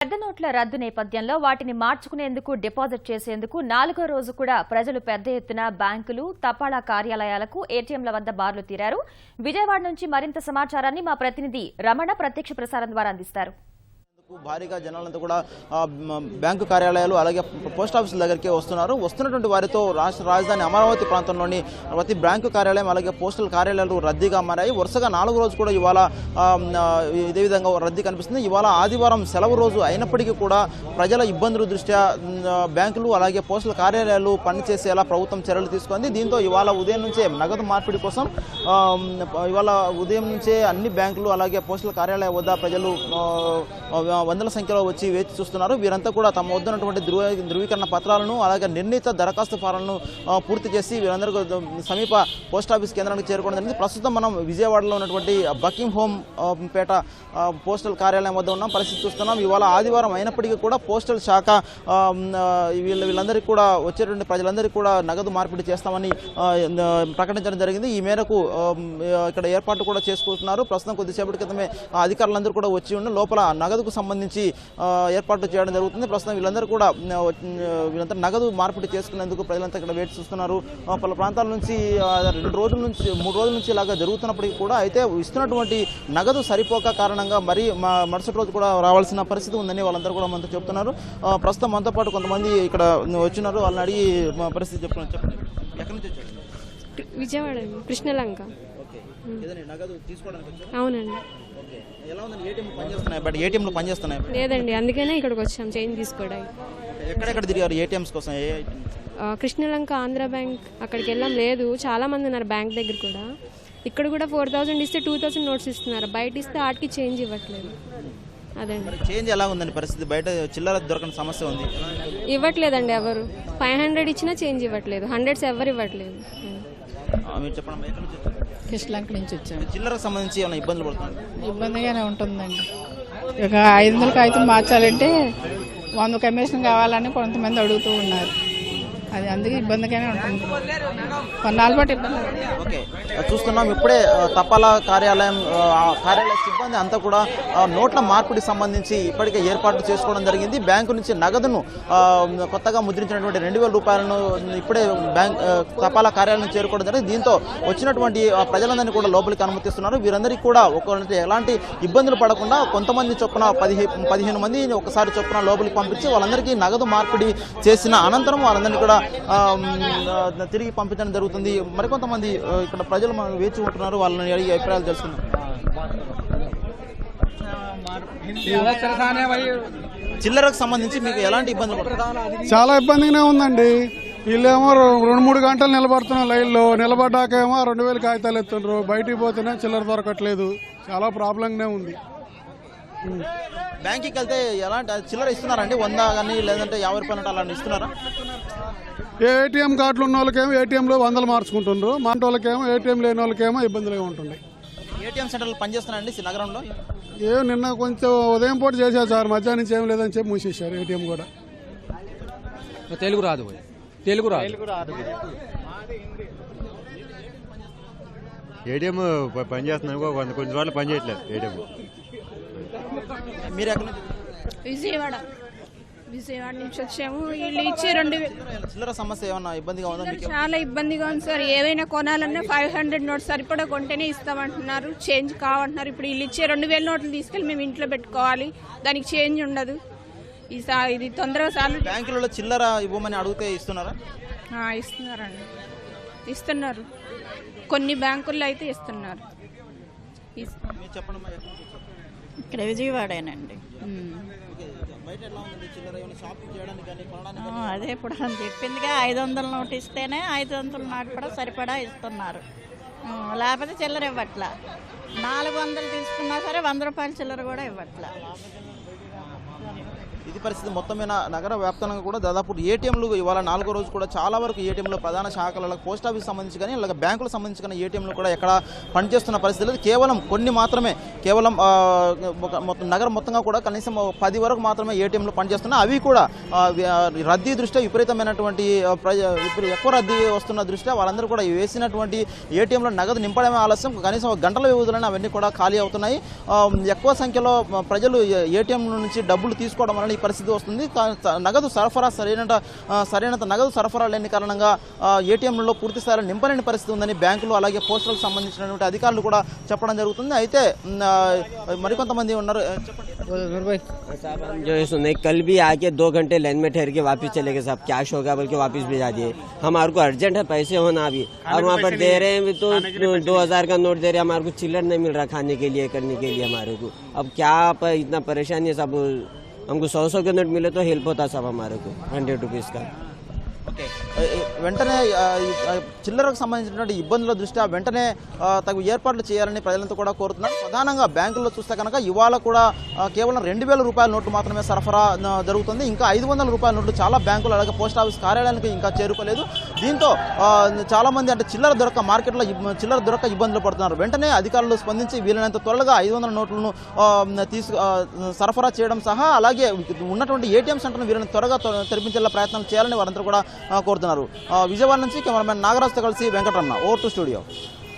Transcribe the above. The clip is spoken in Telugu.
పెద్ద నోట్ల రద్దు నేపథ్యంలో వాటిని మార్చుకునేందుకు డిపాజిట్ చేసేందుకు 4వ రోజు కూడా ప్రజలు పెద్ద ఎత్తున బ్యాంకులు, తపాలా కార్యాలయాలకు, ఏటీఎంల వద్ద బార్లు తీరారు. విజయవాడ నుంచి మరింత సమాచారాన్ని మా ప్రతినిధి రమణ ప్రత్యక్ష ప్రసారం ద్వారా అందిస్తారు. భారీగా జనాలంతా కూడా బ్యాంకు కార్యాలయాలు అలాగే పోస్ట్ ఆఫీసుల దగ్గరికి వస్తున్నటువంటి వారితో రాష్ట్ర రాజధాని అమరావతి ప్రాంతంలోని ప్రతి బ్యాంకు కార్యాలయం అలాగే పోస్టల్ కార్యాలయాలు రద్దీగా మారాయి. వరుసగా 4వ రోజు కూడా ఇవాళ ఇదే విధంగా రద్దీ కనిపిస్తుంది. ఇవాళ ఆదివారం సెలవు రోజు అయినప్పటికీ కూడా ప్రజల ఇబ్బందుల దృష్ట్యా బ్యాంకులు అలాగే పోస్టల్ కార్యాలయాలు పనిచేసేలా ప్రభుత్వం చర్యలు తీసుకుంది. దీంతో ఇవాళ ఉదయం నుంచే నగదు మార్పిడి కోసం ఇవాళ ఉదయం నుంచే అన్ని బ్యాంకులు అలాగే పోస్టల్ కార్యాలయం వద్ద ప్రజలు వందల సంఖ్యలో వచ్చి వేచి చూస్తున్నారు. వీరంతా కూడా తమ వద్ద ఉన్నటువంటి ధృవీకరణ పత్రాలను అలాగే నిర్ణీత దరఖాస్తు ఫారాలను పూర్తి చేసి వీరందరూ సమీప పోస్ట్ ఆఫీస్ కేంద్రానికి చేరుకోవడం జరిగింది. ప్రస్తుతం మనం విజయవాడలో ఉన్నటువంటి బకింగ్ హోమ్ పేట పోస్టల్ కార్యాలయం వద్ద ఉన్నాం. పరిస్థితి చూస్తున్నాం. ఇవాళ ఆదివారం అయినప్పటికీ కూడా పోస్టల్ శాఖ వీళ్ళందరికీ కూడా వచ్చేటువంటి ప్రజలందరికీ కూడా నగదు మార్పిడి చేస్తామని ప్రకటించడం జరిగింది. ఈ మేరకు ఇక్కడ ఏర్పాట్లు కూడా చేసుకుంటున్నారు. ప్రస్తుతం కొద్దిసేపటి క్రితమే అధికారులందరూ కూడా వచ్చి ఉండి లోపల నగదుకు సంబంధించి ఏర్పాట్లు చేయడం జరుగుతుంది. ప్రస్తుతం వీళ్ళందరూ కూడా వీళ్ళంతా నగదు మార్పిడి చేసుకునేందుకు ప్రజలంతా ఇక్కడ వేచి చూస్తున్నారు. పలు ప్రాంతాల నుంచి 3 రోజుల నుంచి ఇలాగా జరుగుతున్నప్పటికీ కూడా అయితే ఇస్తున్నటువంటి నగదు సరిపోక కారణంగా మరి మరుసటి రోజు కూడా రావాల్సిన పరిస్థితి ఉందని వాళ్ళందరూ కూడా మనతో చెప్తున్నారు. ప్రస్తుతం మనతో పాటు కొంతమంది ఇక్కడ వచ్చినారు. వాళ్ళని అడిగి పరిస్థితి చెప్తున్నారు. చెప్పండి, ఎక్కడి నుంచి వచ్చారు? విజయవాడ, కృష్ణలంక. అవునండి. లేదండి, అందుకనే ఇక్కడికి వచ్చాం చేంజ్ తీసుకోవడానికి. ఎక్కడెక్కడ తిరిగారు ఏటీఎంస్ కోసం? కృష్ణలంక, ఆంధ్ర బ్యాంక్ అక్కడికి వెళ్ళాం. లేదు, చాలా మంది ఉన్నారు బ్యాంక్ దగ్గర కూడా. ఇక్కడ కూడా 4000 ఇస్తే 2000 నోట్స్ ఇస్తున్నారు. బయట ఇస్తే ఆటికి చేంజ్ ఇవ్వట్లేదు. అదండి చేంజ్ ఎలా ఉందండి పరిస్థితి? బయట చిల్లర దొరకని సమస్య ఉంది. ఇవ్వట్లేదండి ఎవరు. 500 ఇచ్చినా చేంజ్ ఇవ్వట్లేదు. 100s ఎవరు ఇవ్వట్లేదు. మీరు చెప్పండి. కృష్ణలంక నుంచి వచ్చాము. చిల్లరకు సంబంధించి ఏమైనా ఇబ్బందులు పడుతుంది? ఇబ్బందిగానే ఉంటుందండి. ఇక 500 కాగితం మార్చాలంటే 100 కమిషన్ కావాలని కొంతమంది అడుగుతూ ఉన్నారు. అది అందుకే ఇబ్బందిగానే ఉంటుంది. కొన్నాళ్ళ పాటు ఇబ్బంది. ఓకే, చూస్తున్నాం ఇప్పుడే తపాలా కార్యాలయ సిబ్బంది అంతా కూడా నోట్ల మార్పిడి సంబంధించి ఇప్పటికే ఏర్పాట్లు చేసుకోవడం జరిగింది. బ్యాంకు నుంచి నగదును కొత్తగా ముద్రించినటువంటి 2000 రూపాయలను ఇప్పుడే తపాలా కార్యాలయం చేరుకోవడం జరిగింది. దీంతో వచ్చినటువంటి ప్రజలందరినీ కూడా లోపలికి అనుమతిస్తున్నారు. వీరందరికీ కూడా ఎలాంటి ఇబ్బందులు పడకుండా కొంతమంది చొప్పున 15 మంది ఒకసారి చొప్పున లోపలికి పంపించి వాళ్ళందరికీ నగదు మార్పిడి చేసిన అనంతరం వాళ్ళందరినీ కూడా తిరిగి పంపించడం జరుగుతుంది. మరికొంతమంది ఇక్కడ ప్రజలు వేచి ఉంటున్నారు. వాళ్ళని అడిగి అభిప్రాయాలు తెలుసుకున్నారు. చిల్లరకు సంబంధించి మీకు ఎలాంటి ఇబ్బందులు? చాలా ఇబ్బందిగానే ఉందండి. వీళ్ళేమో 2-3 గంటలు నిలబడుతున్న లైన్లో, నిలబడ్డాకేమో 2000 కాగితాలు ఎత్తుండ్రు. బయటికి పోతేనే చిల్లర దొరకట్లేదు. చాలా ప్రాబ్లంగానే ఉంది. బ్యాంకుకి వెళ్తే ఎలాంటి చిల్లర ఇస్తున్నారండి? 100 కానీ లేదంటే 50 రూపాయలు అలాంటి ఇస్తున్నారా? ఏటీఎం కార్డులు ఉన్న వాళ్ళకేమో ఏటీఎంలో 100 మార్చుకుంటుండ్రు. మన వాళ్ళకేమో ఏటీఎం లేని వాళ్ళకేమో ఇబ్బందులుగా ఉంటున్నాయి. ఏటీఎం సెంటర్లు పనిచేస్తున్నాయండి నగరంలో? నిన్న కొంచెం ఉదయం పూట చేశారు సార్. మధ్యాహ్నం నుంచి ఏం లేదని చెప్పి మూసేశారు ఏటీఎం కూడా. తెలుగు రాదు. ఏటీఎం పనిచేస్తున్నాను, కొన్ని చోట్ల పనిచేయట్లేదు ఏటీఎం. మీరు ఎక్కడ నుంచి? విజయవాడ నుంచి వచ్చాము. వీళ్ళు ఇచ్చే 2000 చిల్లర సమస్య ఏమన్నా ఇబ్బందిగా ఉందా? చాలా ఇబ్బందిగా ఉంది సార్. ఏదైనా కొనాలన్నా 500 నోట్స్ సరిపడా కొంటేనే ఇస్తామంటున్నారు. చేంజ్ కావంటున్నారు. ఇప్పుడు వీళ్ళు ఇచ్చే 2000 నోట్లు తీసుకెళ్ళి మేము ఇంట్లో పెట్టుకోవాలి. దానికి చేంజ్ ఉండదు. ఇది తొందరగా సార్లు బ్యాంకులలో చిల్లర ఇవ్వమని అడిగితే ఇస్తున్నారా? ఇస్తున్నారండి, ఇస్తున్నారు. కొన్ని బ్యాంకుల్లో అయితే ఇస్తున్నారు. ఇక్కడ విజయవాడేనండి. అదే ఇప్పుడు చెప్పిందిగా 500 నోటు ఇస్తేనే 500 నోటు కూడా సరిపడా ఇస్తున్నారు. లేకపోతే చిల్లర ఇవ్వట్లా. 400 తీసుకున్నా సరే 100 రూపాయల చిల్లర కూడా ఇవ్వట్లా. ఇది పరిస్థితి. మొత్తం మీద నగర వ్యాప్తంగా కూడా దాదాపు ఏటీఎంలు ఇవాళ 4వ రోజు కూడా చాలా వరకు ఏటీఎంలు ప్రధాన శాఖల పోస్ట్ ఆఫీస్ సంబంధించి కానీ అలాగే బ్యాంకులకు సంబంధించి కానీ ఏటీఎంలు కూడా ఎక్కడ పనిచేస్తున్న పరిస్థితి లేదు. కేవలం కొన్ని మాత్రమే, కేవలం మొత్తం నగరం మొత్తంగా కూడా కనీసం 10 వరకు మాత్రమే ఏటీఎంలు పనిచేస్తున్నాయి. అవి కూడా రద్దీ దృష్ట్యా విపరీతమైనటువంటి ఎక్కువ రద్దీ వస్తున్న దృష్ట్యా వాళ్ళందరూ కూడా వేసినటువంటి ఏటీఎంలో నగదు నింపడమే ఆలస్యం. కనీసం గంటల వ్యవధిలోనే అవన్నీ కూడా ఖాళీ అవుతున్నాయి. ఎక్కువ సంఖ్యలో ప్రజలు ఏటీఎం నుంచి డబ్బులు తీసుకోవడం వలన ఈ పరిస్థితి వస్తుంది. నగదు సరఫరా సరైనంత నగదు సరఫరా లేని కారణంగా ఏటీఎంలలో పూర్తి స్థాయిలో నింపలేని పరిస్థితి ఉందని బ్యాంకులు అలాగే పోస్టులకు సంబంధించినటువంటి అధికారులు కూడా చెప్పడం జరుగుతుంది. అయితే మరికొంతమంది ఉన్నారు. साहब हम जो है सुने कल भी आके 2 घंटे लाइन में ठहर के वापस चले गए साहब, कैश होगा बोल के वापस भिजा दिए. हमारे को अर्जेंट है, पैसे होना अभी, और वहाँ पर दे रहे हैं तो 2000 का नोट दे रहे हैं, हमारे को चिल्लर नहीं मिल रहा खाने के लिए करने के लिए हमारे को. अब क्या इतना परेशानी है सब, हमको 100 के नोट मिले तो हेल्प होता सब हमारे को 100 रुपीज़ का. వెంటనే చిల్లరకు సంబంధించినటువంటి ఇబ్బందుల దృష్ట్యా వెంటనే తగు ఏర్పాట్లు చేయాలని ప్రజలంతా కూడా కోరుతున్నారు. ప్రధానంగా బ్యాంకుల్లో చూస్తే కనుక ఇవాళ కూడా కేవలం 2000 రూపాయల నోట్లు మాత్రమే సరఫరా జరుగుతుంది. ఇంకా 500 రూపాయల నోట్లు చాలా బ్యాంకులు అలాగే పోస్ట్ ఆఫీస్ కార్యాలయానికి ఇంకా చేరుకోలేదు. దీంతో చాలా మంది అంటే చిల్లర దొరక మార్కెట్లో చిల్లర దొరక ఇబ్బందులు పడుతున్నారు. వెంటనే అధికారులు స్పందించి వీలైనంత త్వరగా 500 నోట్లను సరఫరా చేయడం సహా అలాగే ఉన్నటువంటి ఏటీఎం సెంటర్ను వీలైనంత త్వరగా తెరిపించేలా ప్రయత్నం చేయాలని వారందరూ కూడా కోరుతున్నారు. విజయవాడ నుంచి కెమెరామెన్ నాగరాజ్తో కలిసి వెంకటరమణ, ఓవర్ టు స్టూడియో.